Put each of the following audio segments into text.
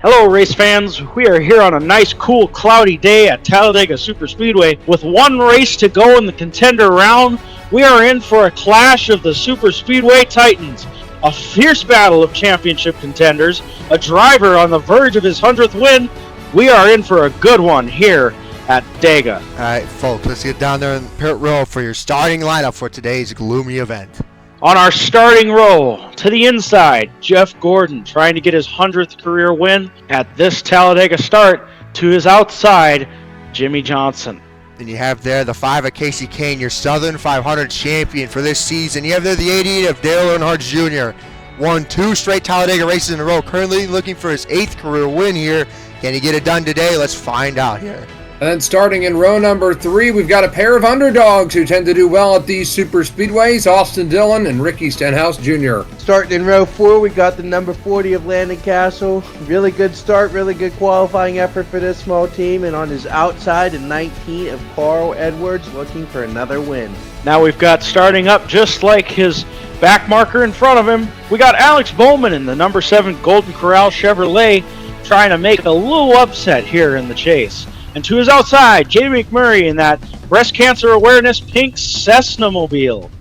Hello race fans, we are here on a nice cool cloudy day at Talladega Superspeedway. With one race to go in the Contender Round, we are in for a clash of the Superspeedway Titans. A fierce battle of championship contenders, a driver on the verge of his 100th win. We are in for a good one here at Dega. Alright folks, let's get down there in pit row for your starting lineup for today's gloomy event. On our starting row, to the inside, Jeff Gordon trying to get his 100th career win at this Talladega start. To his outside, Jimmie Johnson. Then you have there the 5 of Kasey Kahne, your Southern 500 champion for this season. You have there the 88 of Dale Earnhardt Jr. Won 2 straight Talladega races in a row, currently looking for his 8th career win here. Can he get it done today? Let's find out here. And then starting in row number 3, we've got a pair of underdogs who tend to do well at these super speedways, Austin Dillon and Ricky Stenhouse Jr. Starting in row 4, we got the number 40 of Landon Castle. Really good start, really good qualifying effort for this small team. And on his outside, a 19 of Carl Edwards looking for another win. Now we've got starting up just like his back marker in front of him. We got Alex Bowman in the number 7 Golden Corral Chevrolet trying to make a little upset here in the chase. And to his outside, Jamie McMurray in that breast cancer awareness pink Cessna mobile.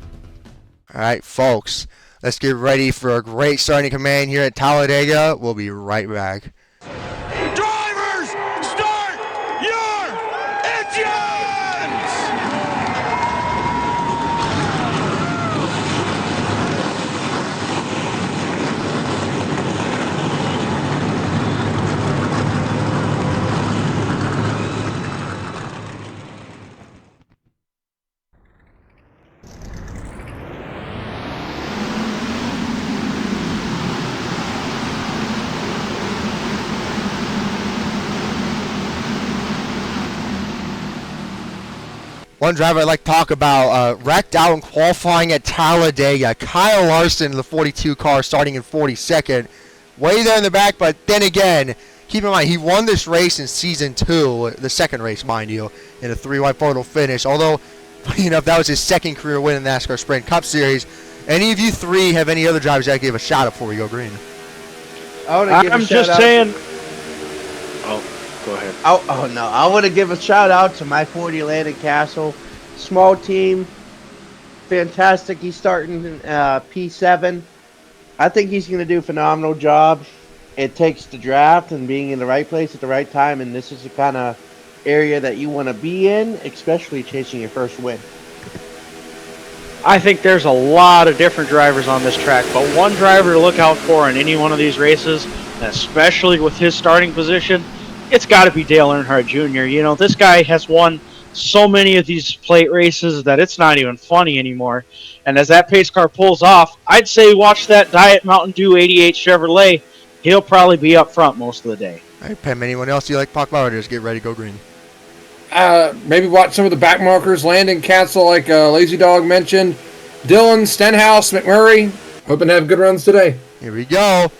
All right, folks, let's get ready for a great starting command here at Talladega. We'll be right back. Drivers, start your engines! One driver I'd like to talk about, wrecked out in qualifying at Talladega. Kyle Larson in the 42 car starting in 42nd. Way there in the back, but then again, keep in mind, he won this race in Season 2, the second race, mind you, in a 3-wide photo finish. Although, funny enough, that was his second career win in the NASCAR Sprint Cup Series. Any of you three have any other drivers that give a shout out before we go green? I'm just saying... Oh, go ahead. I want to give a shout out to my 40 Landon Castle. Small team, fantastic. He's starting P7. I think he's going to do a phenomenal job. It takes the draft and being in the right place at the right time, and this is the kind of area that you want to be in, especially chasing your first win. I think there's a lot of different drivers on this track, but one driver to look out for in any one of these races, and especially with his starting position, it's got to be Dale Earnhardt Jr. You know, this guy has won so many of these plate races that it's not even funny anymore. And as that pace car pulls off, I'd say watch that Diet Mountain Dew 88 Chevrolet. He'll probably be up front most of the day. All right, Pam, anyone else you like to talk about, or just get ready to go green? Maybe watch some of the back markers. Landon Castle, like Lazy Dog mentioned. Dillon, Stenhouse, McMurray. Hoping to have good runs today. Here we go.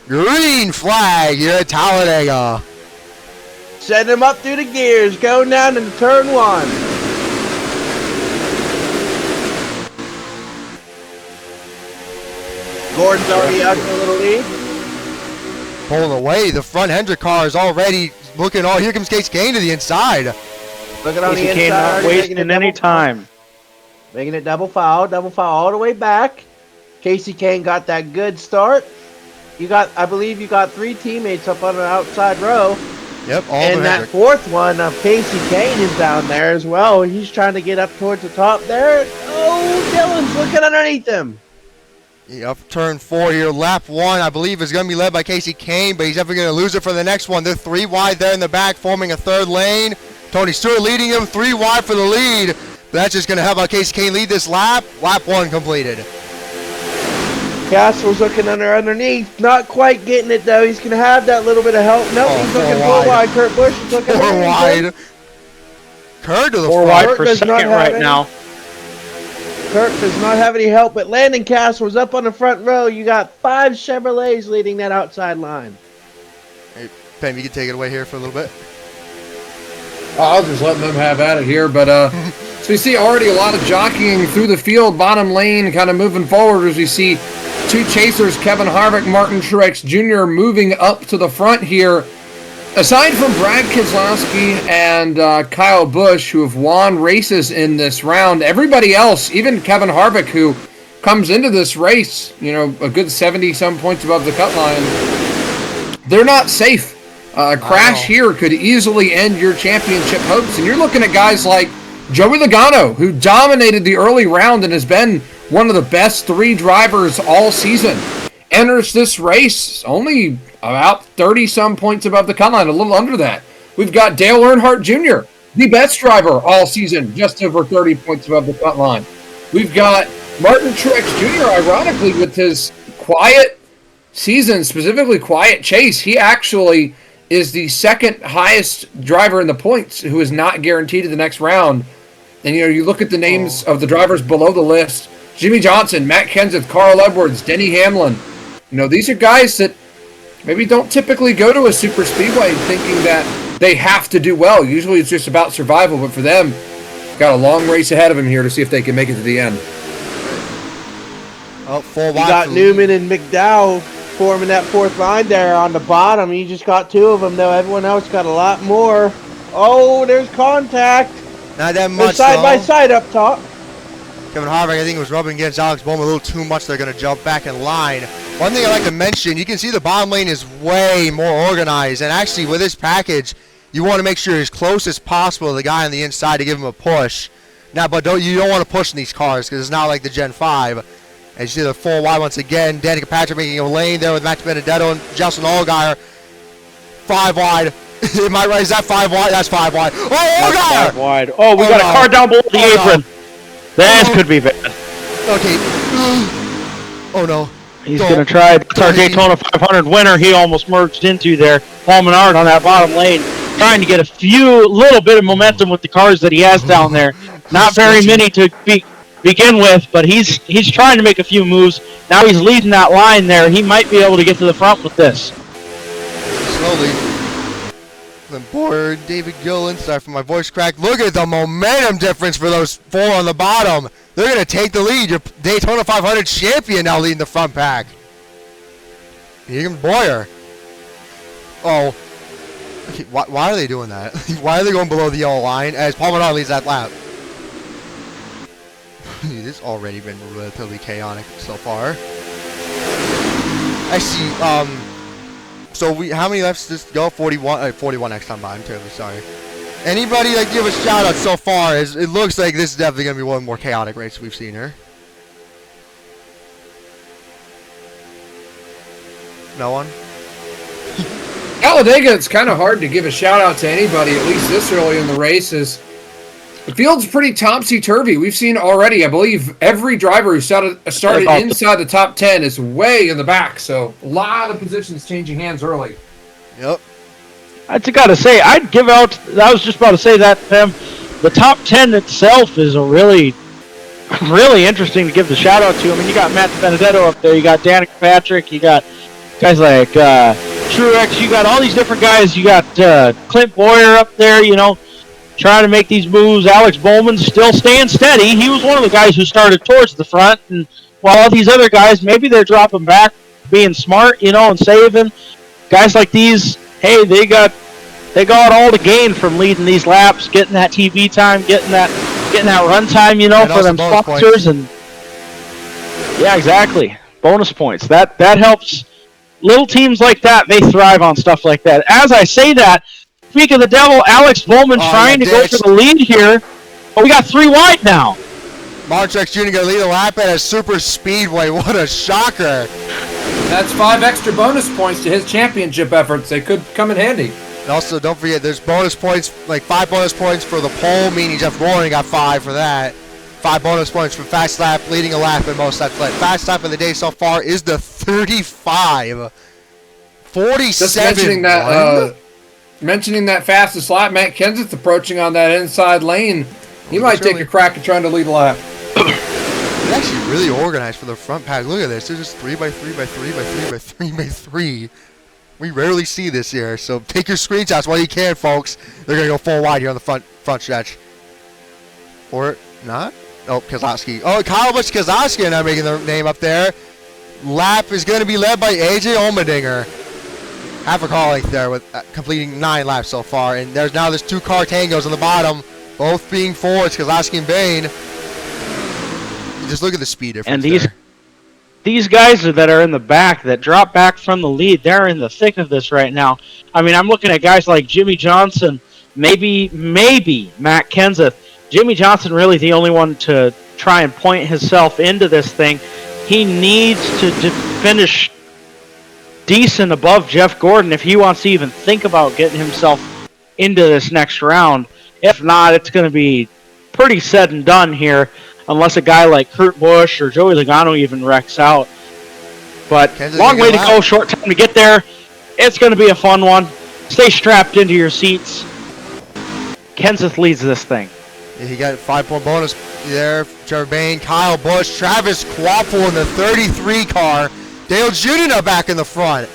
Green flag here at Talladega. Send him up through the gears, going down into turn 1. Gordon's already out to a little lead. Pulling away, the front Hendrick car is already looking. Oh, here comes Kasey Kahne to the inside. Looking on the Kasey Kahne inside, not wasting any time. Making it double foul all the way back. Kasey Kahne got that good start. I believe you got 3 teammates up on the outside row. Yep, all and that fourth one of Kasey Kahne is down there as well. He's trying to get up towards the top there. Oh, Dillon's looking underneath him. Up turn 4 here, lap 1, I believe, is going to be led by Kasey Kahne, but he's definitely going to lose it for the next one. They're 3 wide there in the back, forming a third lane. Tony Stewart leading him 3 wide for the lead. That's just going to help out Kasey Kahne lead this lap. Lap 1 completed. Castle's looking underneath, not quite getting it though. He's going to have that little bit of help. Nope, he's looking 4 wide. Kurt Busch is looking 4 wide. Kurt to the 4 wide for second right now. Kurt does not have any help, but Landon Castle is up on the front row. You got 5 Chevrolets leading that outside line. Hey, Pam, you can take it away here for a little bit. I'll just let them have at it here, but so we see already a lot of jockeying through the field, bottom lane, kind of moving forward as we see two chasers, Kevin Harvick, Martin Truex Jr. moving up to the front here. Aside from Brad Keselowski and Kyle Busch, who have won races in this round, everybody else, even Kevin Harvick, who comes into this race, you know, a good 70-some points above the cut line, they're not safe. A crash here could easily end your championship hopes. And you're looking at guys like Joey Logano, who dominated the early round and has been one of the best 3 drivers all season. Enters this race only about 30-some points above the cut line, a little under that. We've got Dale Earnhardt Jr., the best driver all season, just over 30 points above the cut line. We've got Martin Truex Jr., ironically, with his quiet season, specifically quiet chase, he actually is the second highest driver in the points who is not guaranteed to the next round. And, you know, you look at the names of the drivers below the list, Jimmie Johnson, Matt Kenseth, Carl Edwards, Denny Hamlin. You know, these are guys that maybe don't typically go to a super speedway thinking that they have to do well. Usually it's just about survival, but for them, got a long race ahead of them here to see if they can make it to the end. Oh, full You got Newman and McDowell forming that 4th line there on the bottom. You just got 2 of them, though. Everyone else got a lot more. Oh, there's contact. Not that They're much, side by side up top. Kevin Harvick, I think, was rubbing against Alex Bowman a little too much. They're going to jump back in line. One thing I'd like to mention, you can see the bottom lane is way more organized. And actually, with this package, you want to make sure you're as close as possible to the guy on the inside to give him a push. Now, but you don't want to push in these cars because it's not like the Gen 5. As you see the full wide once again, Danica Patrick making a lane there with Max Benedetto and Justin Allgaier. 5 wide. Am I right? Is that 5 wide? That's 5 wide. Oh, Allgaier! 5 wide. Oh, we got a car down below the apron. This could be bad. Okay. Oh, no. He's going to try. That's our Daytona 500 winner he almost merged into there. Paul Menard on that bottom lane, trying to get a little bit of momentum with the cars that he has down there. Not very many to begin with, but he's trying to make a few moves. Now he's leading that line there. He might be able to get to the front with this. Slowly. Then Boyer, David Gillen, sorry for my voice crack. Look at the momentum difference for those 4 on the bottom. They're going to take the lead. Your Daytona 500 champion now leading the front pack. Even Boyer. Oh. Okay, why are they doing that? Why are they going below the yellow line as Paul Menard leads that lap? Dude, this already been relatively chaotic so far. I see, so how many laps does this go? 41? 41 next time by. I'm terribly sorry. Anybody give a shout out so far? As it looks like this is definitely going to be one of the more chaotic races we've seen here. No one? Talladega, it's kind of hard to give a shout out to anybody, at least this early in the race, is the field's pretty topsy-turvy. We've seen already, I believe, every driver who started inside the top 10 is way in the back. So a lot of positions changing hands early. Yep. I just got to say, I'd give out, I was just about to say that, Pam, the top 10 itself is a really interesting to give the shout out to. I mean, you got Matt Benedetto up there, you got Danica Patrick, you got guys like Truex, you got all these different guys, you got Clint Boyer up there, you know, trying to make these moves. Alex Bowman still staying steady. He was one of the guys who started towards the front, and while all these other guys, maybe they're dropping back, being smart, you know, and saving. Guys like these, hey, they got all to gain from leading these laps, getting that TV time, getting that run time, you know, and for them sponsors, and yeah, exactly, bonus points. That helps. Little teams like that, they thrive on stuff like that. As I say that, speak of the devil, Alex Bowman trying to go for the lead here. But we got 3 wide now. Martin Truex Jr. going to lead the lap at a super speedway. What a shocker. That's 5 extra bonus points to his championship efforts. They could come in handy. And also, don't forget, there's bonus points, like 5 bonus points for the pole, meaning Jeff Gordon got 5 for that. 5 bonus points for fast lap, leading a lap in most laps led. Fast lap of the day so far is the 35. 47. Just mentioning that fastest lap, Matt Kenseth approaching on that inside lane. He might take a crack at trying to lead a lap. It's actually really organized for the front pack. Look at this. There's just 3 by 3 by 3 by 3 by 3 by 3. We rarely see this here, so take your screenshots while you can, folks. They're going to go full wide here on the front stretch. Or not? Oh, Keselowski. Oh, Kyle Busch Keselowski and I'm making the name up there. lap is going to be led by AJ Allmendinger. Half a car length there with completing 9 laps so far. And there's 2 car tangos on the bottom, both being Fords, Keselowski and Bain. Just look at the speed difference. And these guys that are in the back, that drop back from the lead, they're in the thick of this right now. I mean, I'm looking at guys like Jimmie Johnson, maybe Matt Kenseth. Jimmie Johnson really the only one to try and point himself into this thing. He needs to finish decent above Jeff Gordon if he wants to even think about getting himself into this next round. If not, it's going to be pretty said and done here, unless a guy like Kurt Busch or Joey Logano even wrecks out. But Kenseth long way to go, short time to get there. It's going to be a fun one. Stay strapped into your seats. Kenseth leads this thing. Yeah, he got a 5-point bonus there. Trevor Bain, Kyle Busch, Travis Quaffle in the 33 car. Dale Jr. back in the front.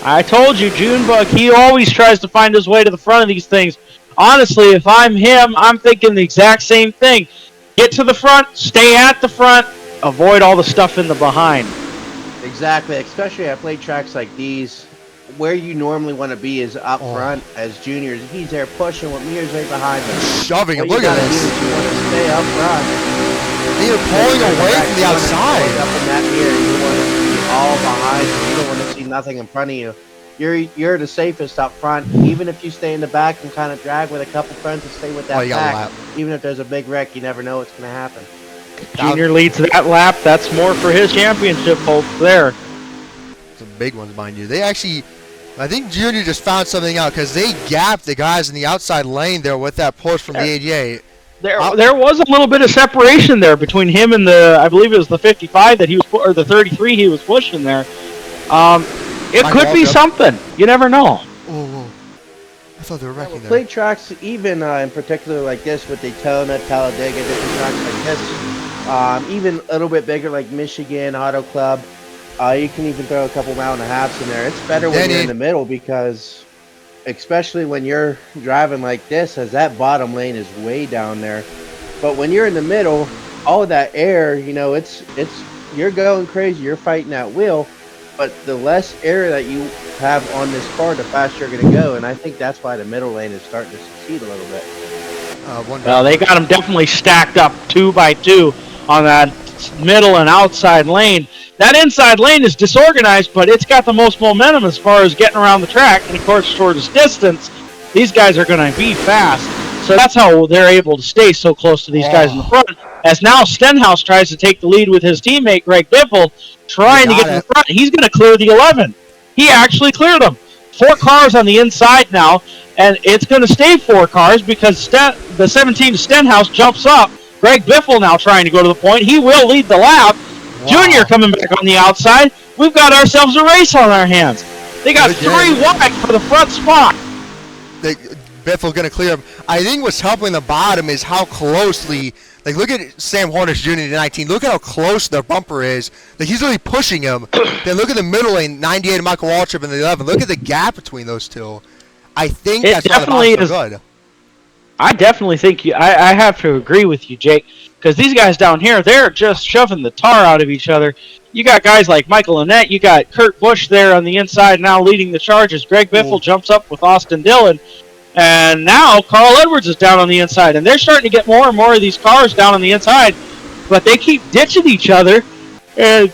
I told you, Junebug, he always tries to find his way to the front of these things. Honestly, if I'm him, I'm thinking the exact same thing. Get to the front, stay at the front, avoid all the stuff in the behind. Exactly, especially at play tracks like these, where you normally want to be is up front as juniors. He's there pushing with mirrors right behind him. Shoving him, look at this. You want to stay up front. They're pulling away from the outside. Up in that mirror, you want to be all behind you. You don't want to see nothing in front of you. You're the safest up front. Even if you stay in the back and kind of drag with a couple friends and stay with that back, even if there's a big wreck, you never know what's going to happen. Junior leads that lap. That's more for his championship hopes there. Some big ones, mind you. They actually, I think Junior just found something out because they gapped the guys in the outside lane there with that push from the 88. There was a little bit of separation there between him and I believe it was the 55 that he was, or the 33 he was pushing there. It could be something. You never know. Oh, I thought they were wrecking there. Play tracks, even in particular like this with Daytona, Talladega, different tracks like this, even a little bit bigger like Michigan, Auto Club, you can even throw a couple mile and a halves in there. It's better when you're in the middle because, especially when you're driving like this, as that bottom lane is way down there. But when you're in the middle, all of that air, you know, you're going crazy. You're fighting that wheel. But the less air that you have on this car, the faster you're going to go. And I think that's why the middle lane is starting to succeed a little bit. Well, they got them definitely stacked up 2 by 2 on that middle and outside lane. That inside lane is disorganized, but it's got the most momentum as far as getting around the track. And, of course, towards distance, these guys are going to be fast. So that's how they're able to stay so close to these guys in the front. As now Stenhouse tries to take the lead with his teammate, Greg Biffle, trying to get in the front. He's going to clear the 11. He actually cleared them. 4 cars on the inside now, and it's going to stay 4 cars because the 17 to Stenhouse jumps up. Greg Biffle now trying to go to the point. He will lead the lap. Wow. Junior coming back on the outside. We've got ourselves a race on our hands. They got 3 wide for the front spot. Biffle's going to clear him. I think what's helping the bottom is how closely, like look at Sam Hornish Jr. in 19. Look at how close their bumper is. Like he's really pushing him. Then look at the middle lane, 98 Michael Waltrip in the 11. Look at the gap between those two. I think that's why the bottom's so good. I definitely think I have to agree with you, Jake, because these guys down here, they're just shoving the tar out of each other. You got guys like Michael Annett. You got Kurt Busch there on the inside now leading the charges. Greg Biffle jumps up with Austin Dillon. And now Carl Edwards is down on the inside. And they're starting to get more and more of these cars down on the inside. But they keep ditching each other. And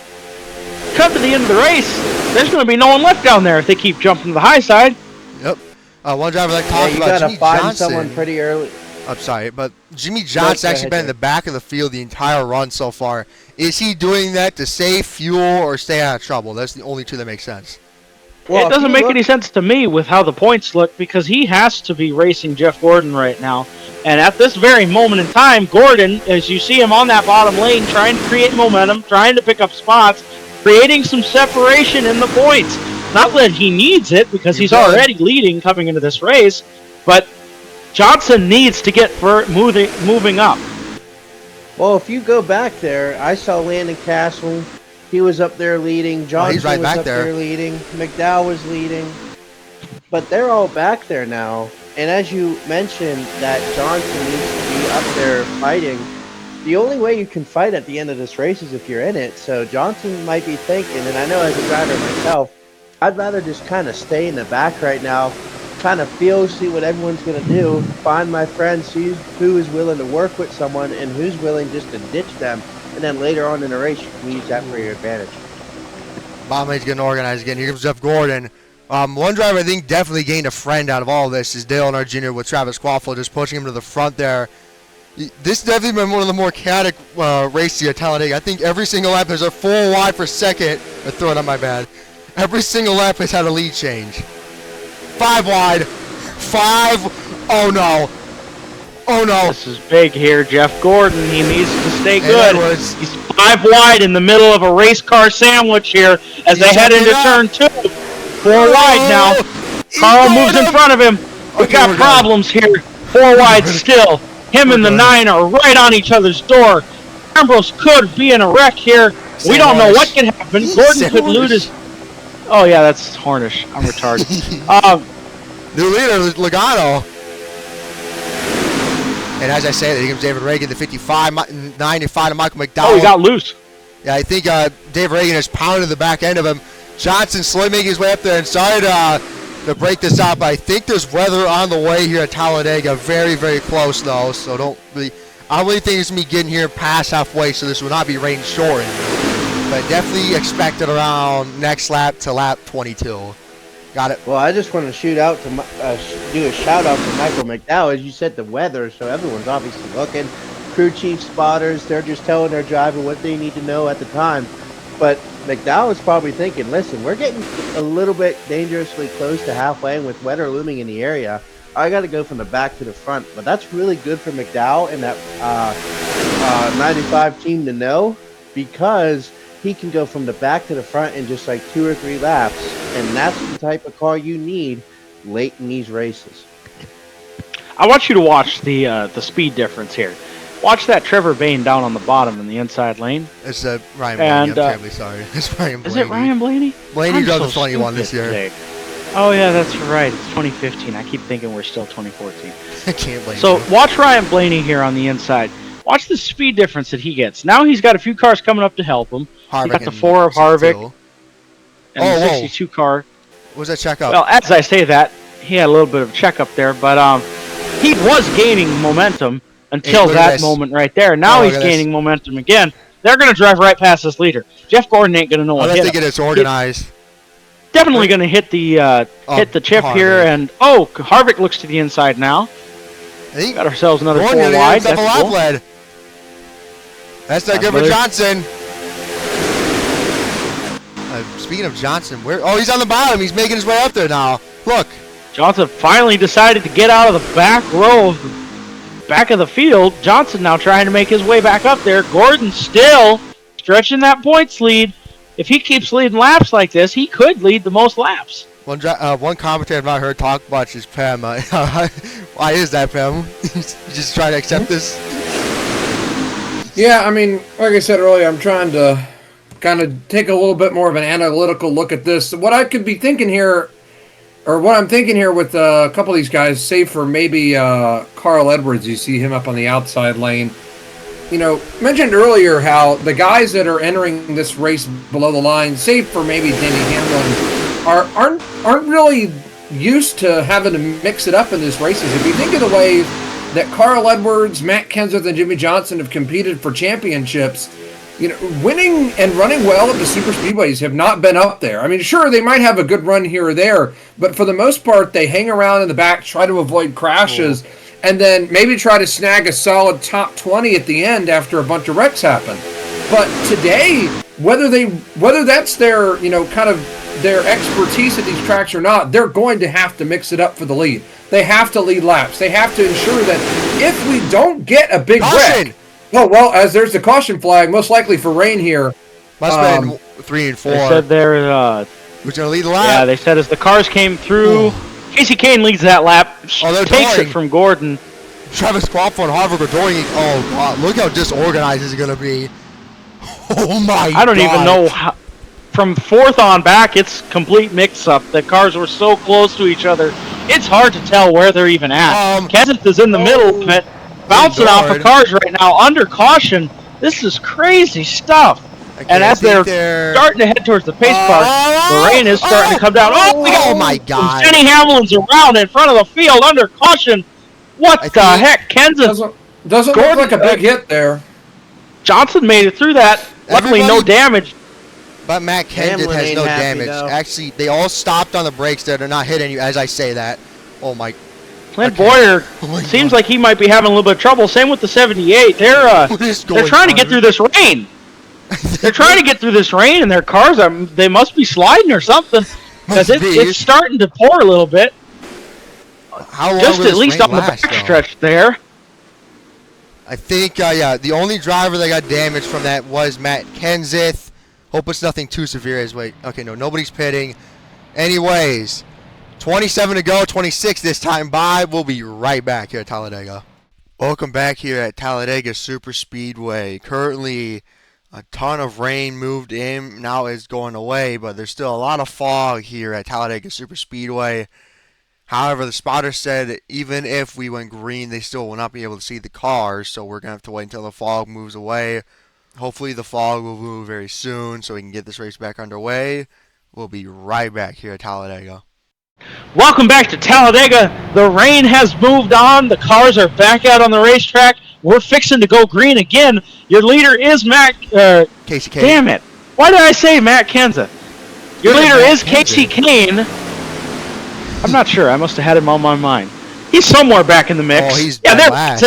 come to the end of the race, there's going to be no one left down there if they keep jumping to the high side. Yep. One driver like talking about Jimmie Johnson. You got to find someone pretty early. I'm sorry, but Jimmie Johnson actually been in the back of the field the entire run so far. Is he doing that to save fuel or stay out of trouble? That's the only two that make sense. Well, it doesn't make any sense to me with how the points look because he has to be racing Jeff Gordon right now. And at this very moment in time, Gordon, as you see him on that bottom lane, trying to create momentum, trying to pick up spots, creating some separation in the points. Not that he needs it because he's already leading coming into this race, but Johnson needs to get moving up. Well, if you go back there, I saw Landon Castle. He was up there leading. Johnson was up there leading. McDowell was leading. But they're all back there now. And as you mentioned, that Johnson needs to be up there fighting. the only way you can fight at the end of this race is if you're in it. So Johnson might be thinking, and I know as a driver myself, I'd rather just kind of stay in the back right now, kind of feel, see what everyone's going to do, find my friends, see who is willing to work with someone and who's willing just to ditch them, and then later on in the race, you can use that for your advantage. Bomblane's getting organized again. Here comes Jeff Gordon. One driver I think definitely gained a friend out of all of this is Earnhardt Jr. with Travis Quaffle just pushing him to the front there. This definitely been one of the more chaotic races at Talladega. I think every single lap there's a full wide for second. I'm throwing up my bad. Every single lap has had a lead change. 5 wide. 5. Oh no. Oh no. This is big here. Jeff Gordon, he needs to stay good. Edwards. He's 5 wide in the middle of a race car sandwich here as they head into turn 2. 4 wide now. Carl moves in front of him. We got problems here. 4 wide still. Him and the 9 are right on each other's door. Ambrose could be in a wreck here. We don't know what can happen. Gordon could lose his... Oh, yeah, that's Hornish. I'm retarded. New leader, Logano. And as I say, here comes David Reagan, the 55, 95 to Michael McDowell. Oh, he got loose. Yeah, I think David Reagan has pounded the back end of him. Johnson slowly making his way up there, and sorry to break this up, but I think there's weather on the way here at Talladega. Very, very close, though, so I don't really think it's going to be getting here past halfway, so this will not be rain shortened. But definitely expect it around next lap to lap 22. Got it. Well, I just want to do a shout out to Michael McDowell. As you said, the weather, so everyone's obviously looking. Crew chief, spotters, they're just telling their driver what they need to know at the time. But McDowell is probably thinking, listen, we're getting a little bit dangerously close to halfway, and with weather looming in the area, I got to go from the back to the front. But that's really good for McDowell and that 95 team to know, because he can go from the back to the front in just like 2 or 3 laps, and that's the type of car you need late in these races. I want you to watch the speed difference here. Watch that Trevor Bayne down on the bottom in the inside lane. It's Ryan Blaney. I'm terribly sorry. It's Ryan Blaney. Is it Ryan Blaney? Blaney drove the 21 this year. Today. Oh, yeah, that's right. It's 2015. I keep thinking we're still 2014. I can't blame So you. watch Ryan Blaney here on the inside. Watch the speed difference that he gets. Now he's got a few cars coming up to help him. He got the 4 of Harvick and the 62 car. What was that checkup? Well, as I say that, he had a little bit of a checkup there, but he was gaining momentum until that moment right there. Now he's gaining momentum again. They're going to drive right past this leader. Jeff Gordon ain't going to know what hit him. Unless they get it organized. Definitely going to hit the chip here, and Harvick looks to the inside now. Got ourselves another 4 wide. That's cool. That's not good for Johnson. Speaking of Johnson, he's on the bottom. He's making his way up there now. Look. Johnson finally decided to get out of the back row of the back of the field. Johnson now trying to make his way back up there. Gordon still stretching that points lead. If he keeps leading laps like this, he could lead the most laps. One commentator I've not heard talk much is Pam. Why is that, Pam? Just trying to accept this? Yeah, I mean, like I said earlier, I'm trying to kind of take a little bit more of an analytical look at this. What I could be thinking here, or what I'm thinking here with a couple of these guys, save for maybe Carl Edwards, you see him up on the outside lane. You know, mentioned earlier how the guys that are entering this race below the line, save for maybe Denny Hamlin, aren't really used to having to mix it up in these races. If you think of the way that Carl Edwards, Matt Kenseth, and Jimmie Johnson have competed for championships, you know, winning and running well at the super speedways have not been up there. I mean, sure, they might have a good run here or there, but for the most part, they hang around in the back, try to avoid crashes, and then maybe try to snag a solid top 20 at the end after a bunch of wrecks happen. But today, whether that's their, you know, kind of their expertise at these tracks or not, they're going to have to mix it up for the lead. They have to lead laps. They have to ensure that if we don't get a big wreck, as there's the caution flag, most likely for rain here. Must have been 3 and 4. They said they're who's going to lead the lap? Yeah, they said as the cars came through, Kasey Kahne leads that lap, takes it from Gordon. Travis Quaffle and Harvick are doing. Oh, God, look how disorganized this is going to be. Oh, my God. I don't even know how. From 4th on back, it's complete mix-up. The cars were so close to each other, it's hard to tell where they're even at. Kenseth is in the middle of it. bouncing off of cars right now under caution. This is crazy stuff. And as they're starting to head towards the pace car, the rain is starting to come down. Oh my God. Denny Hamlin's around in front of the field under caution. What the heck? Kenseth doesn't look like a big hit there. Johnson made it through that. Luckily, no damage. But Matt Kenseth has no damage. Actually, they all stopped on the brakes there. They're not hitting you as I say that. Oh my. Clint Boyer seems like he might be having a little bit of trouble. Same with the 78. They're trying to get through this rain. They're trying to get through this rain, and their cars they must be sliding or something because it's starting to pour a little bit. How long just at least on the backstretch there. I think the only driver that got damaged from that was Matt Kenseth. Hope it's nothing too severe. Okay, no, nobody's pitting. Anyways, 27 to go, 26 this time by. We'll be right back here at Talladega. Welcome back here at Talladega Super Speedway. Currently, a ton of rain moved in. Now it's going away, but there's still a lot of fog here at Talladega Super Speedway. However, the spotter said even if we went green, they still will not be able to see the cars, so we're going to have to wait until the fog moves away. Hopefully the fog will move very soon so we can get this race back underway. We'll be right back here at Talladega. Welcome back to Talladega. The rain has moved on. The cars are back out on the racetrack. We're fixing to go green again. Your leader is Kasey Kahne. Damn it. Why did I say Matt Kenseth? Your leader is Kasey Kahne. I'm not sure. I must have had him on my mind. He's somewhere back in the mix. Oh, he's dead last.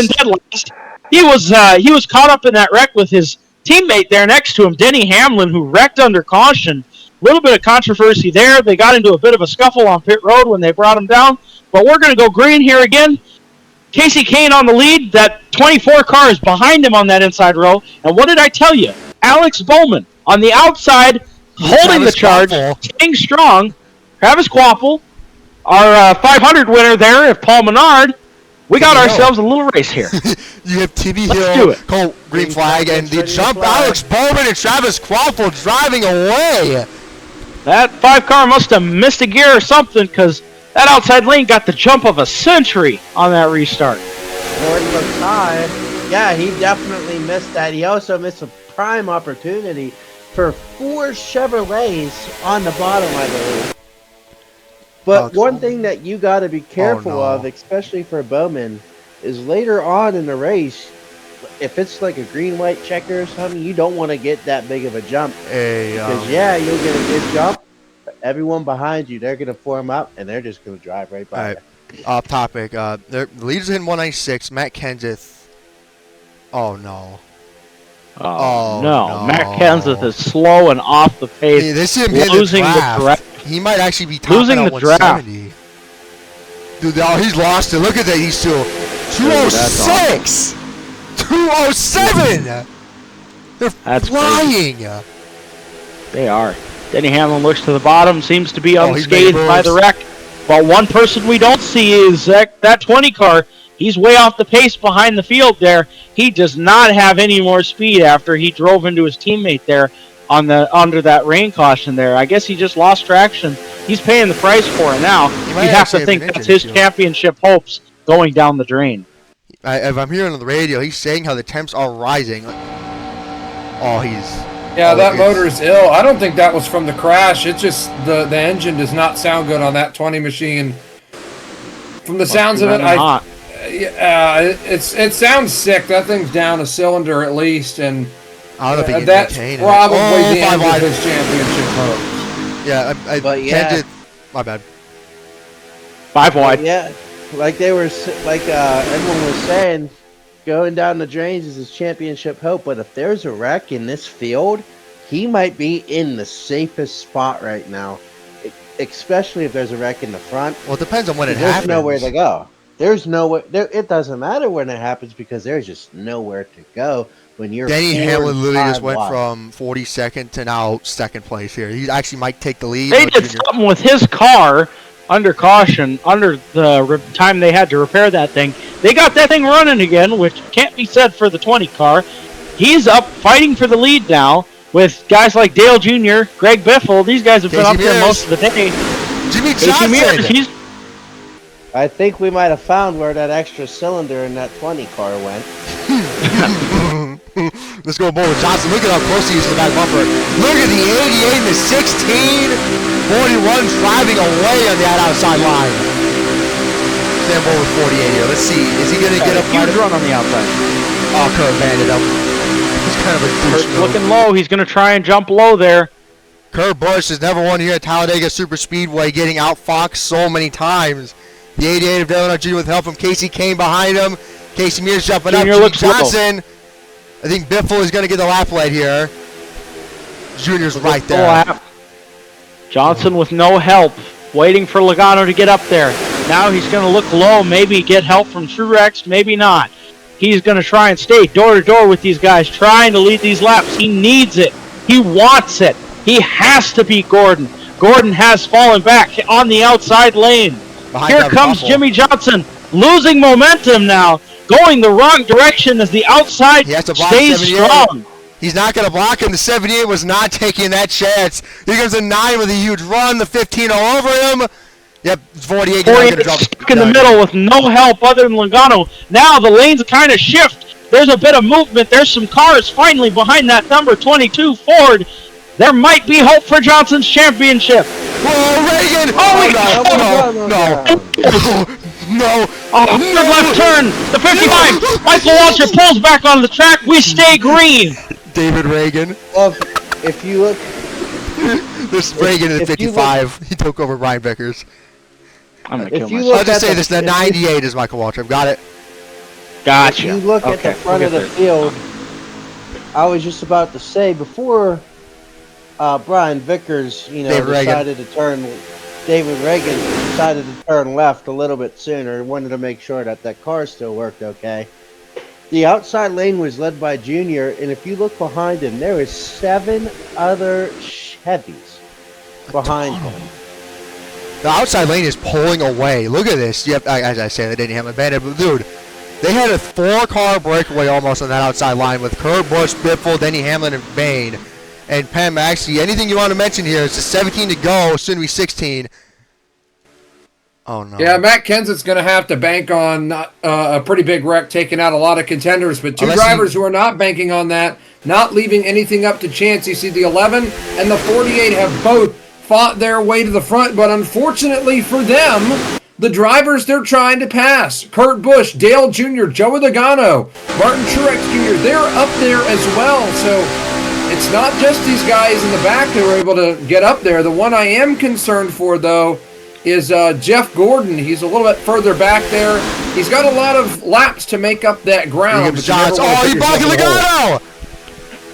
He was caught up in that wreck with his teammate there next to him, Denny Hamlin, who wrecked under caution. A little bit of controversy there. They got into a bit of a scuffle on pit road when they brought him down. But we're going to go green here again. Kasey Kahne on the lead. That 24 car is behind him on that inside row. And what did I tell you? Alex Bowman on the outside, holding the charge, staying strong. Travis Quapple, our 500 winner there, if Paul Menard. We got ourselves a little race here. You have Timmy Hill, Cole, green flag, and the jump. Alex Bowman and Travis Quapple driving away. That 5 car must have missed a gear or something because that outside lane got the jump of a century on that restart. Gordon looks high. Yeah, he definitely missed that. He also missed a prime opportunity for 4 Chevrolets on the bottom, I believe. But one thing that you got to be careful of, especially for Bowman, is later on in the race, if it's like a green-white checker or something, you don't want to get that big of a jump. Because, you'll get a good jump. But everyone behind you, they're going to form up, and they're just going to drive right by you. Off topic. The leaders hitting 196. Matt Kenseth. Oh, no. Oh, no. Matt Kenseth is slow and off the pace. Hey, this is him losing the draft. He might actually be topping on 170. Dude, he's lost it. Look at that. He's still 206. 207. They're flying. Crazy. They are. Denny Hamlin looks to the bottom, seems to be unscathed by the wreck. But one person we don't see is that 20 car. He's way off the pace behind the field there. He does not have any more speed after he drove into his teammate there under that rain caution there. I guess he just lost traction. He's paying the price for it now. You have to think that's his championship hopes going down the drain. If I'm hearing on the radio, he's saying how the temps are rising. That motor is ill. I don't think that was from the crash. It's just the engine does not sound good on that 20 machine. From the sounds of it, it sounds sick. That thing's down a cylinder at least, and I don't think that's probably the end of his championship hopes. Yeah, Kenseth, my bad. 5 wide. Yeah, like everyone was saying, going down the drains is his championship hope. But if there's a wreck in this field, he might be in the safest spot right now. Especially if there's a wreck in the front. Well, it depends on when it happens. There's nowhere to go. There's nowhere. It doesn't matter when it happens because there's just nowhere to go when you're. Denny Hamlin literally just went from 42nd to now 2nd place here. He actually might take the lead. They did something with his car under caution, under the time they had to repair that thing. They got that thing running again, which can't be said for the 20 car. He's up fighting for the lead now with guys like Dale Jr., Greg Biffle. These guys have been up there most of the day. Jimmie Johnson. I think we might have found where that extra cylinder in that 20 car went. Let's go Boulder Johnson. Look at how close he is to the back bumper. Look at the 88 and the 16. 41 driving away on that outside line. Sam Boulder 48 here. Let's see. Is he going to get up? Huge run on the outside. Oh, Kurt banded up. He's kind of a douche. Looking low. He's going to try and jump low there. Kurt Busch has never won here at Talladega Super Speedway, getting outfoxed so many times. The 88 of Earnhardt Jr. with help from Kasey Kahne behind him. Casey Mears jumping up. Jimmie Johnson. I think Biffle is going to get the lap lead here. Junior's right there. Lap. Johnson with no help, waiting for Logano to get up there. Now he's going to look low, maybe get help from Truex, maybe not. He's going to try and stay door to door with these guys, trying to lead these laps. He needs it. He wants it. He has to beat Gordon. Gordon has fallen back on the outside lane. Here comes Jimmie Johnson, losing momentum now, going the wrong direction as the outside stays strong. He's not going to block him. The 78 was not taking that chance. Here comes the 9 with a huge run. The 15 all over him. Yep, 48. 48 stuck in the middle with no help other than Logano. Now the lanes kind of shift. There's a bit of movement. There's some cars finally behind that number 22 Ford. There might be hope for Johnson's championship. Whoa, Reagan! No. Oh, left turn. The 55. Michael Waltrip pulls back on the track. We stay green. David Reagan. Well, if you look... This Reagan in the 55. He took over Brian Vickers. I'm going to kill myself. I'll just say this. The 98 is Michael Waltrip. Got it? Gotcha. If you look at the front of the field, I was just about to say, before Brian Vickers, decided to turn... David Reagan decided to turn left a little bit sooner. Wanted to make sure that car still worked okay. The outside lane was led by Junior, and if you look behind him, there is 7 other Chevys behind him. The outside lane is pulling away. Look at this. Yep, as I say, they didn't have a bandit, but dude, they had a 4-car breakaway almost on that outside line with Kurt Busch, Biffle, Denny Hamlin, and Bain. And Penn Maxey, anything you want to mention here? It's just 17 to go, soon to be 16. Oh, no. Yeah, Matt Kenseth's going to have to bank on a pretty big wreck, taking out a lot of contenders. But two drivers who are not banking on that, not leaving anything up to chance. You see the 11 and the 48 have both fought their way to the front. But unfortunately for them, the drivers they're trying to pass, Kurt Busch, Dale Jr., Joey Logano, Martin Truex Jr., they're up there as well. So it's not just these guys in the back that were able to get up there. The one I am concerned for, though, is Jeff Gordon. He's a little bit further back there. He's got a lot of laps to make up that ground. Oh, he blocking Logano!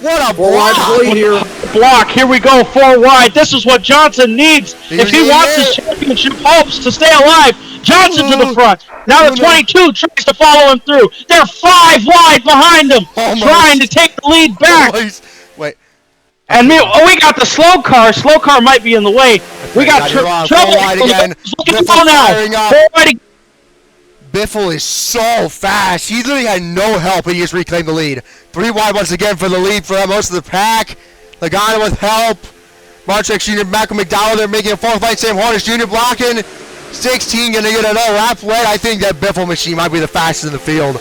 What a block! Here we go, 4 wide. This is what Johnson needs if he wants his championship hopes to stay alive. Johnson to the front. Now the 22 tries to follow him through. They're 5 wide behind him, trying to take the lead back. Wait. And we got the slow car. Slow car might be in the way. We got trouble. Again. Biffle is so fast. He literally had no help, and he just reclaimed the lead. 3 wide once again for the lead for most of the pack. Logano with help. Truex Jr., Malcolm McDowell, they're making a 4th line. Sam Hornish Jr. blocking. 16 going to get another lap lead. I think that Biffle machine might be the fastest in the field.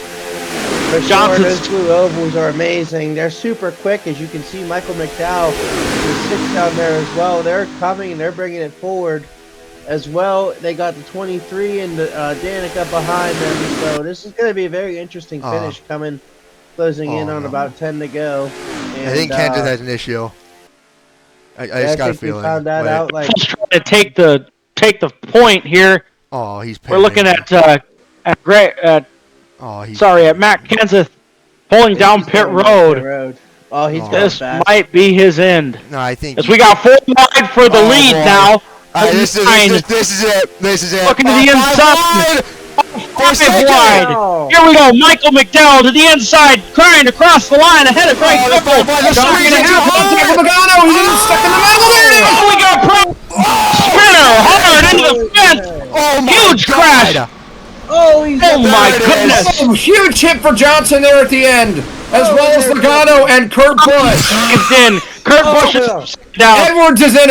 Those blue ovals are amazing. They're super quick, as you can see. Michael McDowell is 6 down there as well. They're coming and they're bringing it forward as well. They got the 23 and the Danica behind them. So this is going to be a very interesting finish closing in on about 10 to go. And, I think Kenseth has an issue. I just got a feeling. Found that out. Like, he's trying to take the point here. Oh, he's. We're looking at Matt Kenseth pulling down pit road. Oh, he's going This fast. might be his end. No, I think. As we got 4 wide for the lead now. This is it. This is it. Looking to the inside. 5 wide. Here we go. Michael McDowell to the inside, trying to cross the line ahead of Greg Biffle. Logano, he's stuck in the middle. Oh, we got spinner hard into the fence. Oh, huge crash. Oh, my goodness. Oh, huge hit for Johnson there at the end, as well as Logano and Kurt Busch. It's in. Kurt Busch is down. Edwards is in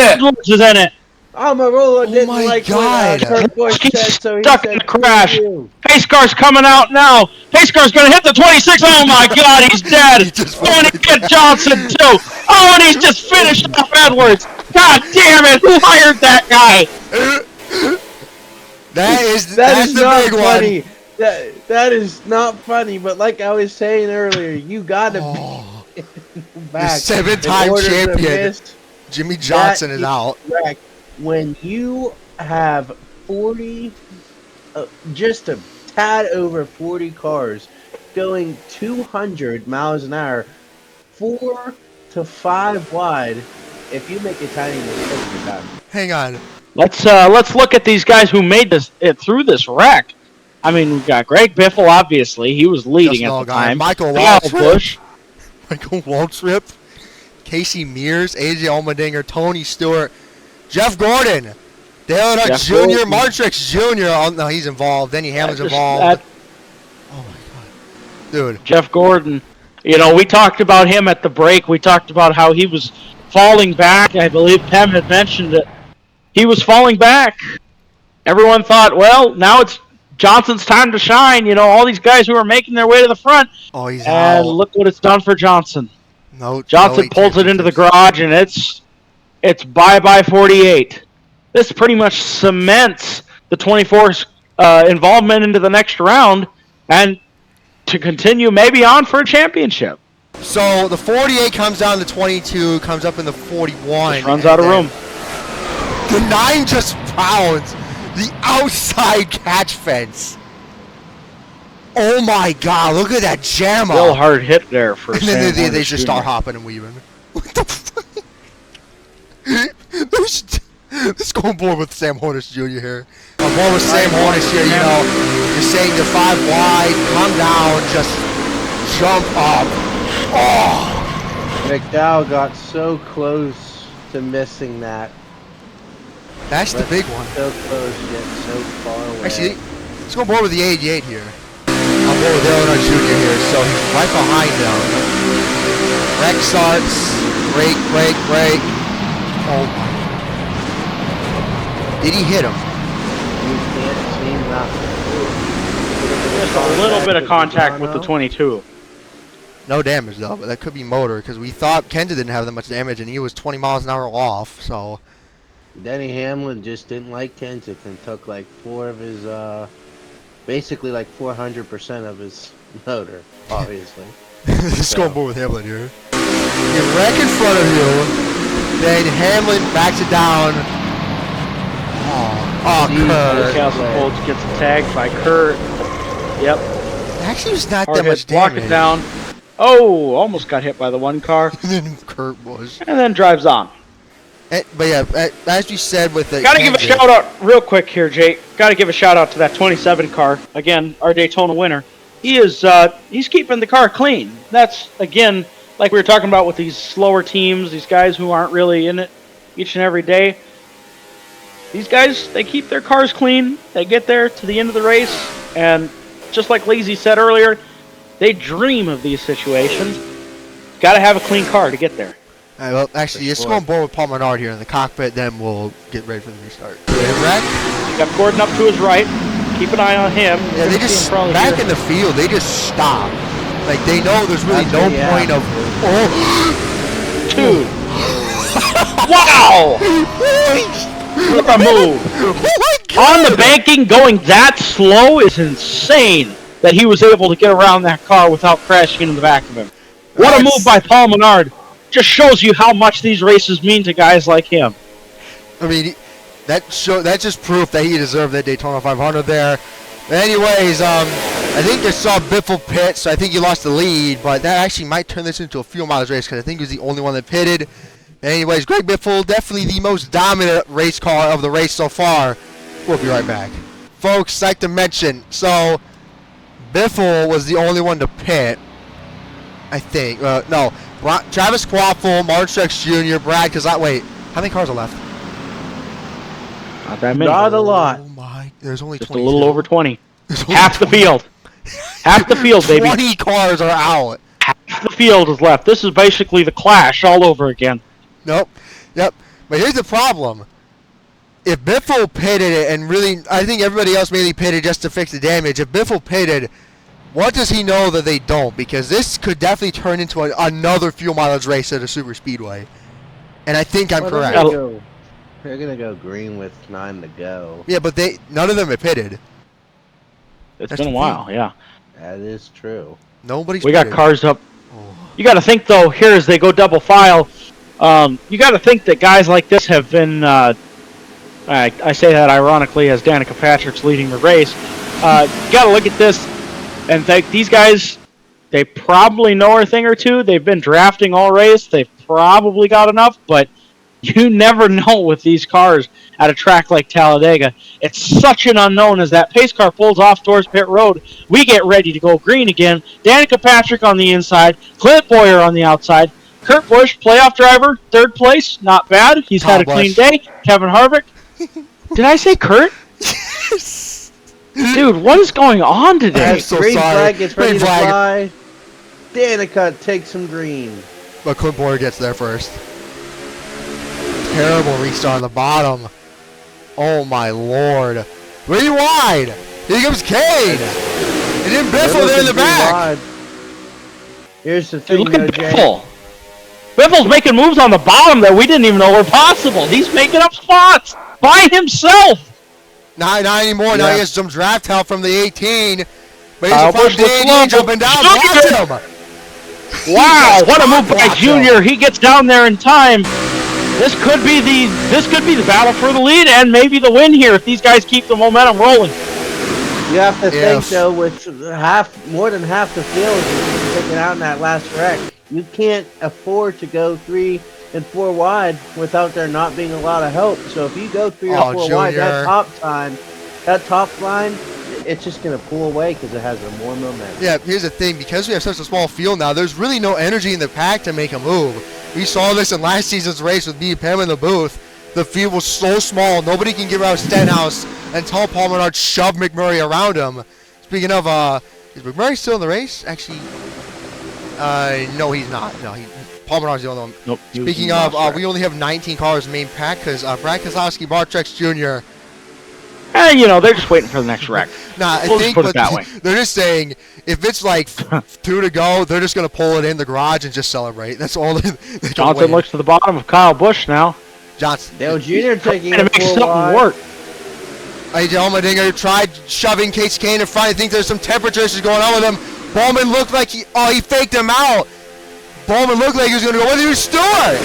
it. Almirola didn't my like God. what Kurt Busch He's said, so he stuck said, in the crash. "Screw you." Pace car's coming out now. Pace car's going to hit the 26. Oh, my God, he's dead. He just Going to went get down. Johnson, too. Oh, and he's just finished off Edwards. God damn it. Who hired that guy? That's Is the not big funny. one. That is not funny, but like I was saying earlier, you gotta be back. The 7-time In order to champion. miss Jimmie Johnson that is out. wreck. When you have 40, just a tad over 40 cars going 200 miles an hour, 4 to 5 wide, if you make a tiny mistake, you're done. Hang on. Let's look at these guys who made it through this wreck. I mean, we've got Greg Biffle, obviously. He was leading Just at no the guy. time. Michael Kyle Waltrip. Busch. Michael Waltrip. Casey Mears. AJ Allmendinger. Tony Stewart. Jeff Gordon. Dale Earnhardt Jeff Jr. Gordon. Truex Jr. Oh, no, he's involved. Denny Hamlin's involved. Oh, my God. Dude. Jeff Gordon. You know, we talked about him at the break. We talked about how he was falling back. I believe Pem had mentioned it. He was falling back. Everyone thought, well, now it's Johnson's time to shine. You know, all these guys who are making their way to the front. Oh, he's And out. look what it's done for Johnson. No, Johnson no pulls it into the championships. garage, and it's bye-bye 48. This pretty much cements the 24's involvement into the next round and to continue maybe on for a championship. So the 48 comes down to 22, comes up in the 41. Just runs out of room. The 9 just pounds the outside catch fence. Oh my God! Look at that jam Real up. hard hit there for And Sam then they Horner just Jr. start hopping and weaving. What the fuck? Let's go on board with Sam Hornish Jr. here. On board with Sam Hornish here, you know, just saying the 5 wide, come down, just jump up. Oh! McDowell got so close to missing that. That's the big one. So close yet so far away. Actually, let's go on board with the 88 here. On board with Earnhardt Jr. here, so he's right behind them. Wreck starts. Break. Oh my. Did he hit him? You can't see nothing. Just a little bit of contact with the 22. No damage though, but that could be motor because we thought Kenseth didn't have that much damage and he was 20 miles an hour off. So Denny Hamlin just didn't like Kenseth and took like 4 of his, basically like 400% of his motor, obviously. let's go on board with Hamlin here. You wreck in front of you, then Hamlin backs it down. Oh, Kurt. Castle Colts gets tagged by Kurt. Yep. Actually, it's not Hard that much hit, block damage. it down. Oh, almost got hit by the one car. And then Kurt was. And then drives on. But yeah, as you said with the. Gotta give a shout out real quick here, Jake. Gotta give a shout out to that 27 car. Again, our Daytona winner. He is he's keeping the car clean. That's again like we were talking about with these slower teams, these guys who aren't really in it each and every day. These guys, they keep their cars clean. They get there to the end of the race, and just like Lazy said earlier, they dream of these situations. Gotta have a clean car to get there. All right, well, actually, let's go on board with Paul Menard here in the cockpit, then we'll get ready for the restart. Wreck? You got Gordon up to his right. Keep an eye on him. Yeah, they just, back in the field, they just stop. Like, they know there's really no point of... Oh! Two. Wow! What a move. Oh my God! On the banking, going that slow is insane that he was able to get around that car without crashing into the back of him. What a move by Paul Menard. Just shows you how much these races mean to guys like him. I mean, that's just proof that he deserved that Daytona 500 there. But anyways, I think I saw Biffle pit, so I think he lost the lead, but that actually might turn this into a fuel mileage race because I think he was the only one that pitted. Anyways, Greg Biffle, definitely the most dominant race car of the race so far. We'll be right back. Folks, like to mention, so Biffle was the only one to pit, I think. No, Travis Quaffle, Truex Jr., Brad Keselowski. Wait, how many cars are left? Not that many. Not a lot. Oh my, there's only Just 20. a little over 20. There's only Half the 20. field. Half the field, baby. 20 cars are out. Half the field is left. This is basically the Clash all over again. Nope. Yep. But here's the problem. if Biffle pitted it, and really, I think everybody else mainly pitted just to fix the damage. If Biffle pitted, what does he know that they don't? Because this could definitely turn into another fuel mileage race at a super speedway. And I think I'm correct. They're gonna go green with 9 to go. Yeah, but none of them have pitted. It's been a while, yeah. That is true. Nobody's We pitted. got cars up. You got to think, though, here as they go double file, you got to think that guys like this have been, I say that ironically as Danica Patrick's leading the race. You got to look at this and think these guys, they probably know a thing or two. They've been drafting all race. They've probably got enough, but you never know with these cars at a track like Talladega. It's such an unknown. As that pace car pulls off towards pit road, we get ready to go green again. Danica Patrick on the inside, Clint Boyer on the outside, Kurt Busch, playoff driver, 3rd place, not bad. He's had a clean day. Kevin Harvick. Did I say Kurt? Dude, what is going on today? I'm so green sorry. flag gets ready Green to flag. fly. Danica takes some green. But Clint Boyer gets there first. Terrible restart on the bottom. Oh my lord. 3 wide. Here comes Kahne. And then Biffle there in the back. Wide. Here's the Dude, thing, look at Jay. Biffle. Biffle's making moves on the bottom that we didn't even know were possible. He's making up spots by himself. Not anymore. Now Yeah. he has some draft help from the 18. But Kyle he's a Busch fun looks Danny low. jumping down. Junior! Watch him. Wow, what a move by Watch him. Junior. He gets down there in time. This could be the battle for the lead and maybe the win here if these guys keep the momentum rolling. You have to think, Yes. though, with more than half the field is taken out in that last wreck. You can't afford to go 3 and 4 wide without there not being a lot of help. So if you go 3 or 4 wide, Junior. that top line, it's just going to pull away because it has more momentum. Yeah, here's the thing. Because we have such a small field now, there's really no energy in the pack to make a move. We saw this in last season's race with me and Pam in the booth. The field was so small, nobody can get around Stenhouse until Paul Menard shoved McMurray around him. Speaking of, is McMurray still in the race? Actually, no, he's not. No, Paul Menard's the only one. Nope. Speaking of, we only have 19 cars in the main pack because Brad Keselowski, Truex Jr. They're just waiting for the next wreck. Nah, We'll I just think put it that way. they're just saying if it's like 2 to go, they're just gonna pull it in the garage and just celebrate. That's all. They can Johnson wait. looks to the bottom of Kyle Busch now. Johnson. Dale Jr. taking Trying to a make 4 something wide. work. Allmendinger tried shoving Kasey Kahne in front. I think there's some temperature issues going on with him. Bowman looked like he faked him out. Bowman looked like he was gonna go. What did he do, Stewart?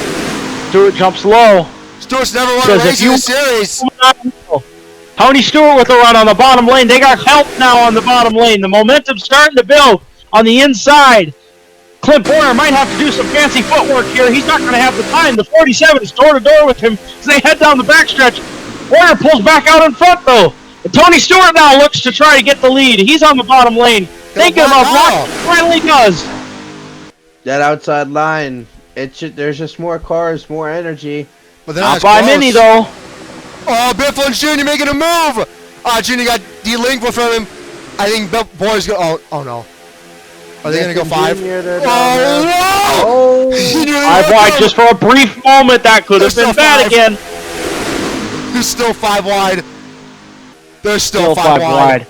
Stewart jumps low. Stewart's never won a Says if race in you- the series. Tony Stewart with a run on the bottom lane. They got help now on the bottom lane. The momentum's starting to build on the inside. Clint Boyer might have to do some fancy footwork here. He's not going to have the time. The 47 is door-to-door with him as they head down the backstretch. Boyer pulls back out in front, though. And Tony Stewart now looks to try to get the lead. He's on the bottom lane. Thinking of what finally does. That outside line, there's just more cars, more energy. But they're Not as by close. many, though. Oh, Biffle and Jr. making a move. Jr. got delinked from him. I think Boyer's going. Oh no. Are they going to go 5? Jr., they're down Oh there. no! Oh, He nearly 5 went wide down. just for a brief moment. That could have There's been still bad 5. again. There's still 5 wide. There's still Still 5 wide.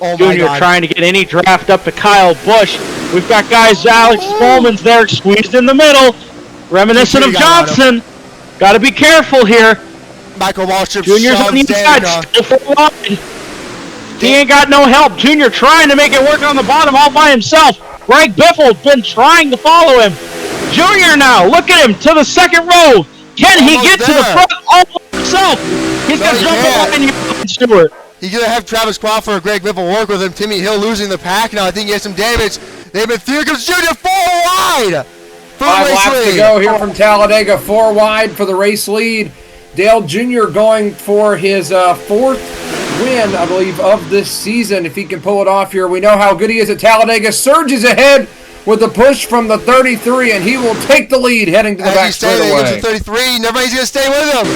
Oh my Junior God. trying to get any draft up to Kyle Busch. We've got guys, Alex Bowman's there, squeezed in the middle. Reminiscent of Junior got Johnson. Got to be careful here. Michael Waltrip Junior's on the shoves inside, Danica. still 4 wide. He ain't got no help. Junior trying to make it work on the bottom all by himself. Greg Biffle's been trying to follow him. Junior now, look at him to the second row. Can he Almost get to the there. front all by himself? He's No, going to he jump can't. up on you, Stewart. He's going to have Travis Crawford or Greg Biffle work with him. Timmy Hill losing the pack now. I think he has some damage. They've been through. Here comes Junior 4 wide. For the 5 race laps to lead. go here from Talladega, 4 wide for the race lead. Dale Jr. going for his 4th win, I believe, of this season. If he can pull it off here, we know how good he is at Talladega. Surges ahead with the push from the 33, and he will take the lead heading to the As back he's saying, he straightaway. goes to 33, and everybody's going to stay with him.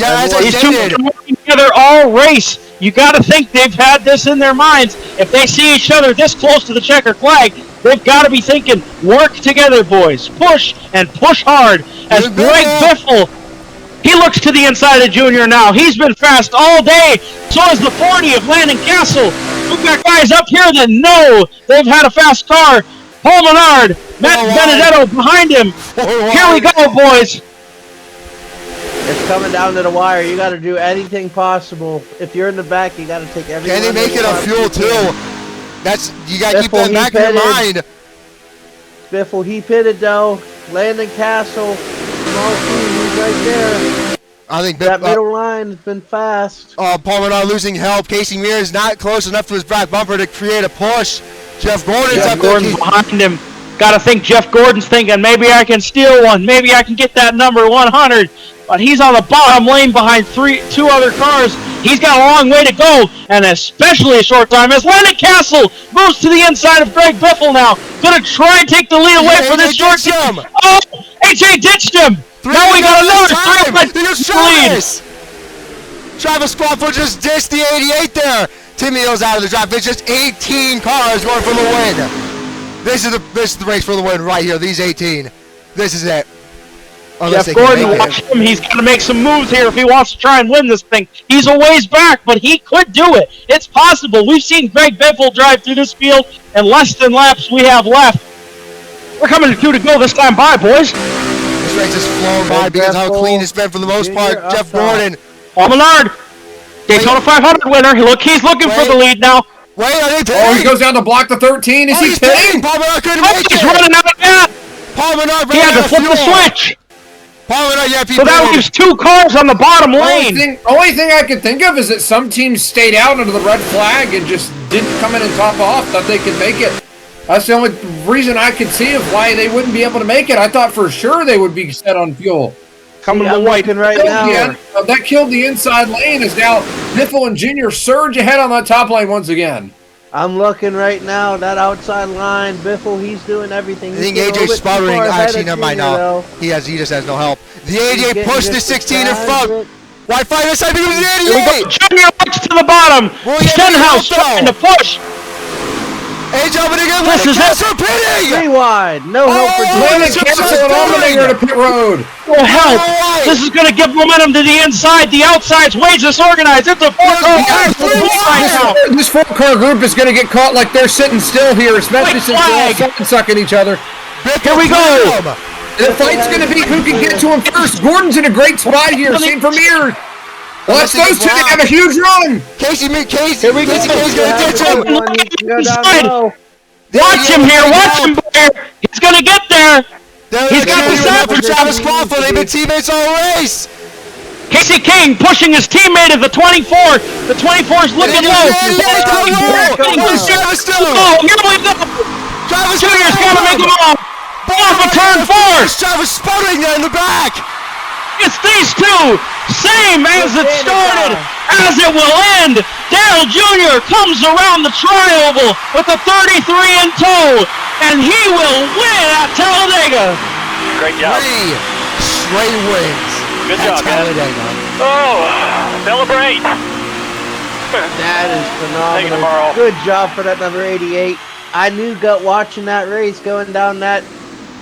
As I These two stated. have been working together all race. You got to think they've had this in their minds. If they see each other this close to the checker flag, they've got to be thinking, work together, boys. Push and push hard. As Good Greg Biffle. Biffle He looks to the inside of Junior now. He's been fast all day. So is the 40 of Landon Castle. We've got guys up here that know they've had a fast car. Paul Menard, Matt Benedetto behind him. Here we go, boys. It's coming down to the wire. You got to do anything possible. If you're in the back, you got to take everything. Can they make it a fuel too? That's you got to keep that in the back of your mind. Biffle, he pitted though. Landon Castle, small team, he's right there. I think that middle line has been fast. Paul Menard losing help. Casey Kahne is not close enough to his back bumper to create a push. Jeff Gordon's behind him. Got to think Jeff Gordon's thinking, maybe I can steal one. Maybe I can get that number 100. But he's on the bottom lane behind two other cars. He's got a long way to go, and especially a short time as Landon Castle moves to the inside of Greg Biffle now. Going to try and take the lead away for this short team. Oh, AJ ditched him. Now we got another 3 lead. Travis Crawford just ditched the 88 there. Timmy Hill's out of the drive. It's just 18 cars going for the win. This is the race for the win right here. These 18. This is it. Jeff Gordon, watch him. He's got to make some moves here if he wants to try and win this thing. He's a ways back, but he could do it. It's possible. We've seen Greg Biffle drive through this field in less than laps we have left. We're coming to 2 to go this time by, boys. This race is flown by because how clean it's been for the most part. Jeff Gordon. Paul Menard, Daytona 500 winner. Look, he's looking for the lead now. Wait, he goes down to block the 13. Is he pitting? Paul Menard couldn't make it. He's running out of gas. Paul Menard, he had to flip the switch. Paul Menard, so that leaves 2 cars on the bottom lane. Only thing I can think of is that some teams stayed out under the red flag and just didn't come in and top off. Thought they could make it. That's the only reason I could see of why they wouldn't be able to make it. I thought for sure they would be set on fuel. Coming to the white right now. That killed the inside lane. Is now Biffle and Junior surge ahead on that top lane once again. I'm looking right now. That outside line, Biffle, he's doing everything. I think AJ's sputtering. Actually, never mind now. He just has no help. The 88 pushed the 16 in front. Why fight this side because the 88? Junior looks to the bottom. Stenhouse trying to push. AJ Allmendinger, this is Kenseth pitting! Rewind. No help for Landon Kenseth and Allmendinger to pit road. No help. This is going to give momentum to the inside. The outside's way disorganized. It's a 4-car group. This 4-car group is going to get caught like they're sitting still here, especially since they're all sucking each other. Here we go. The fight's going to be who can get to him first. Gordon's in a great spot here. Same for Mir. Watch those two. They have a huge run. Casey's going to ditch him. Watch him here. Watch him there. He's going to get there. He's got the set for Travis Crawford. They've been teammates all race. Kasey Kahne pushing his teammate at the 24. The 24's looking low. Oh, here we go. Travis Junior's got to make him off. Off of turn 4. Travis sputtering there in the back. It's these two, same as it started, as it will end. Dale Jr. comes around the tri-oval with a 33 in tow, and he will win at Talladega. Great job. 3 straight wins. Good job, Talladega. Oh, celebrate. That is phenomenal. Thank you, tomorrow. Good job for that number 88. I knew watching that race going down that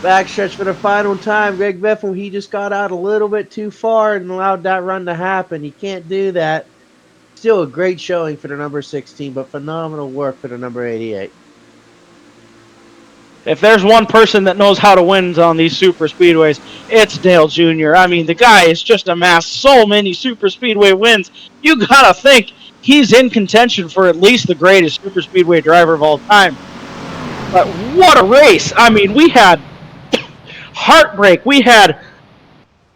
backstretch for the final time. Greg Biffle, he just got out a little bit too far and allowed that run to happen. He can't do that. Still a great showing for the number 16, but phenomenal work for the number 88. If there's one person that knows how to win on these super speedways, it's Dale Jr. I mean, the guy has just amassed so many super speedway wins. You gotta think he's in contention for at least the greatest super speedway driver of all time. But what a race! I mean, we had heartbreak. We had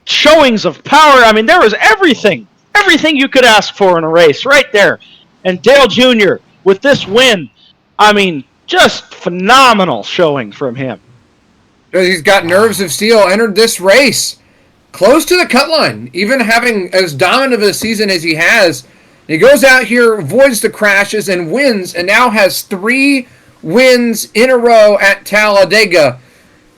showings of power. I mean, there was everything you could ask for in a race right there. And Dale Jr. with this win, I mean, just phenomenal showing from him. He's got nerves of steel, entered this race close to the cut line, even having as dominant of a season as he has. He goes out here, avoids the crashes, and wins, and now has 3 wins in a row at Talladega.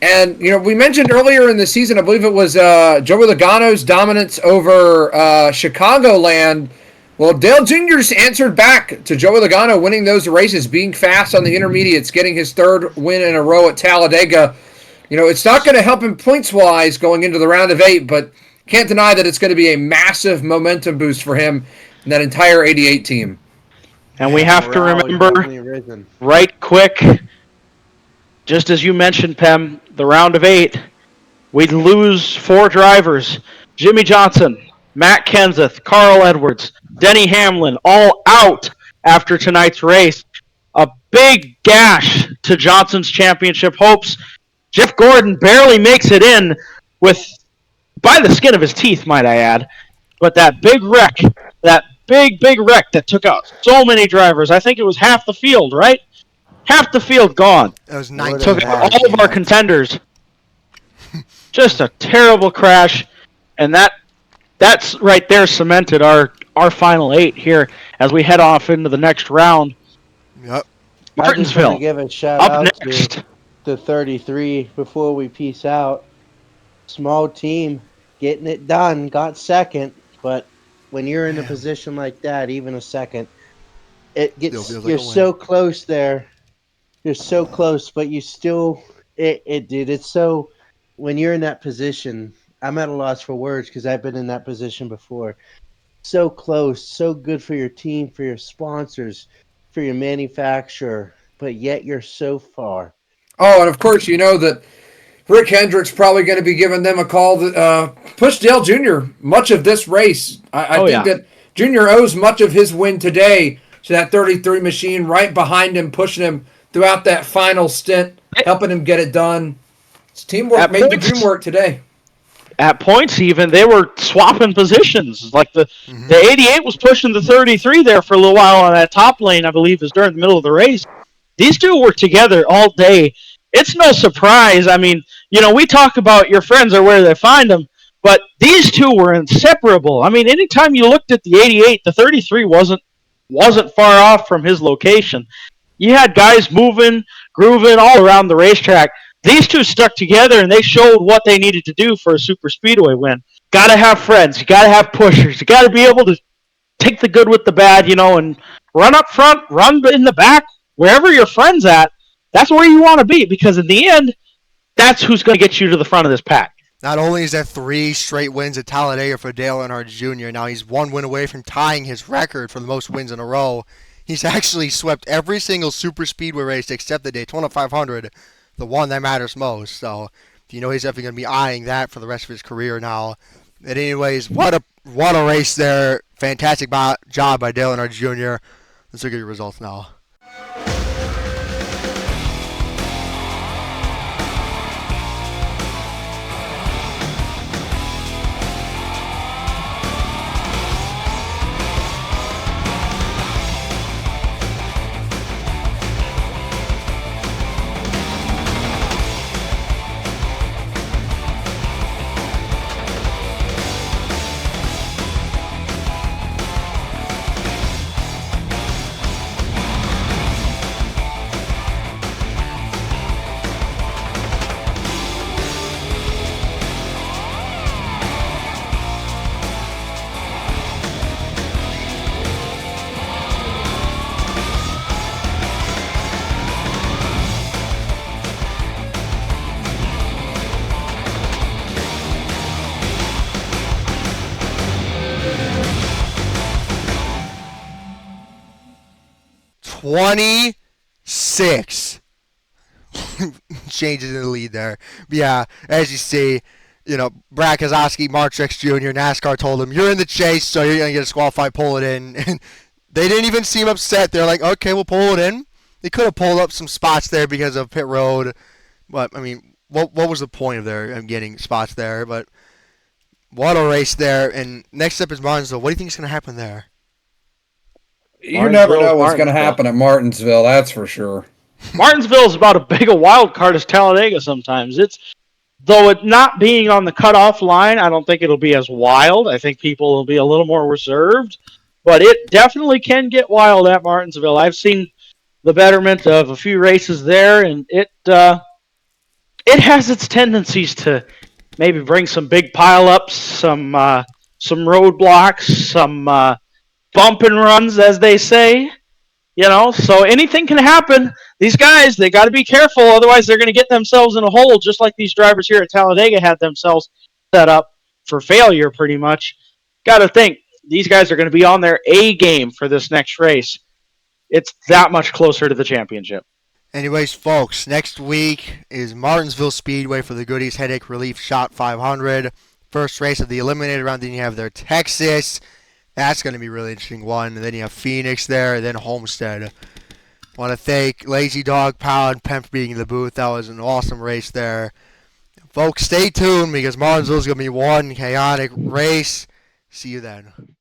And, you know, we mentioned earlier in the season, I believe it was Joey Logano's dominance over Chicagoland. Well, Dale Jr.'s answered back to Joey Logano winning those races, being fast on the intermediates, getting his 3rd win in a row at Talladega. You know, it's not going to help him points-wise going into the round of 8, but can't deny that it's going to be a massive momentum boost for him and that entire 88 team. And we have to Morale has remember, definitely risen. right quick, just as you mentioned, Pem, the round of 8, we'd lose 4 drivers. Jimmie Johnson, Matt Kenseth, Carl Edwards, Denny Hamlin, all out after tonight's race. A big gash to Johnson's championship hopes. Jeff Gordon barely makes it in by the skin of his teeth, might I add. But that big wreck, that big wreck that took out so many drivers. I think it was half the field, right? Half the field gone. It was 19. Took out all of our contenders. Just a terrible crash, and that's right there cemented our final 8 here as we head off into the next round. Yep. I just want Martinsville to give a shout up out next. to 33 before we peace out. Small team getting it done, got second, but when you're in a position like that, even a second, it gets Still feels like you're a win. so close there. You're so close, but you still dude, it's so when you're in that position, I'm at a loss for words because I've been in that position before. So close, so good for your team, for your sponsors, for your manufacturer, but yet you're so far. Oh, and of course, you know that Rick Hendrick's probably going to be giving them a call to push Dale Jr. much of this race. I think that Jr. owes much of his win today to that 33 machine right behind him, pushing him throughout that final stint, helping him get it done. His teamwork made the dream work today. At points even, they were swapping positions. Like the 88 was pushing the 33 there for a little while on that top lane, I believe, is during the middle of the race. These two were together all day. It's no surprise. I mean, we talk about your friends are where they find them, but these two were inseparable. I mean, anytime you looked at the 88, the 33 wasn't far off from his location. You had guys moving, grooving all around the racetrack. These two stuck together, and they showed what they needed to do for a super speedway win. Got to have friends. You got to have pushers. You got to be able to take the good with the bad, and run up front, run in the back, wherever your friend's at. That's where you want to be, because in the end, that's who's going to get you to the front of this pack. Not only is that 3 straight wins at Talladega for Dale Earnhardt Jr., now he's 1 win away from tying his record for the most wins in a row. He's actually swept every single super speedway race except the Daytona 500, the one that matters most. So, he's definitely going to be eyeing that for the rest of his career now. But anyways, what a race there. Fantastic job by Dale Earnhardt Jr. Let's look at your results now. $26 changes in the lead there. But yeah, as you see, Brad Keselowski, Truex Jr., NASCAR told him, you're in the chase, so you're going to get disqualified, pull it in. And they didn't even seem upset. They're like, okay, we'll pull it in. They could have pulled up some spots there because of pit road. But, I mean, what was the point of their getting spots there? But what a race there. And next up is Martinsville. What do you think is going to happen there? You never know what's going to happen at Martinsville, that's for sure. Martinsville is about as big a wild card as Talladega sometimes. Though it not being on the cutoff line, I don't think it'll be as wild. I think people will be a little more reserved. But it definitely can get wild at Martinsville. I've seen the betterment of a few races there, and it has its tendencies to maybe bring some big pileups, some roadblocks, some bump and runs, as they say. So anything can happen. These guys, they got to be careful, otherwise they're going to get themselves in a hole, just like these drivers here at Talladega had themselves set up for failure pretty much. Got to think, these guys are going to be on their A game for this next race. It's that much closer to the championship. Anyways, folks, next week is Martinsville Speedway for the Goodies Headache Relief Shot 500. First race of the Eliminator Round. Then you have their Texas. That's going to be a really interesting one. And then you have Phoenix there, and then Homestead. Want to thank Lazy Dog, Powell, and Penn for being in the booth. That was an awesome race there. Folks, stay tuned because Martinsville is going to be one chaotic race. See you then.